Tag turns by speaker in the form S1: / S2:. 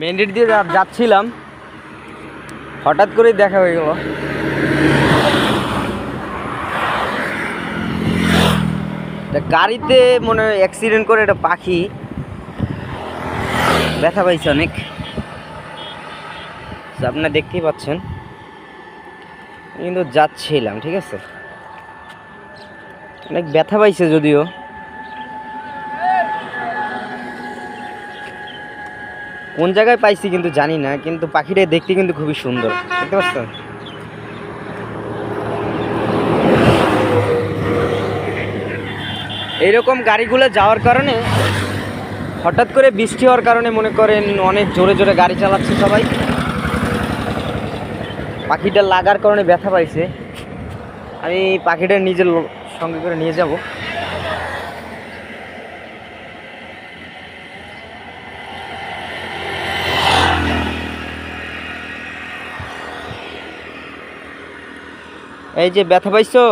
S1: Main road দিয়ে যাচ্ছিলাম, হঠাৎ করেই দেখা হয়ে গেল। গাড়িতে মনে হয় অ্যাক্সিডেন্ট করে একটা পাখি ব্যথা পাইছে অনেক, আপনারা দেখতেই পাচ্ছেন। কিন্তু যাচ্ছিলাম, ঠিক আছে, অনেক ব্যথা পাইছে, যদিও কোন জায়গায় পাইছি কিন্তু জানি না, কিন্তু পাখিটা দেখতে কিন্তু খুবই সুন্দর, দেখতে পাচ্ছেন। এইরকম গাড়িগুলো যাওয়ার কারণে, হঠাৎ করে বৃষ্টি হওয়ার কারণে মনে করেন অনেক জোরে জোরে গাড়ি চালাচ্ছে সবাই, পাখিটা লাগার কারণে ব্যথা পাইছে। আমি পাখিটা নিজের সঙ্গে করে নিয়ে যাব। এই যে ব্যথা পাইছো।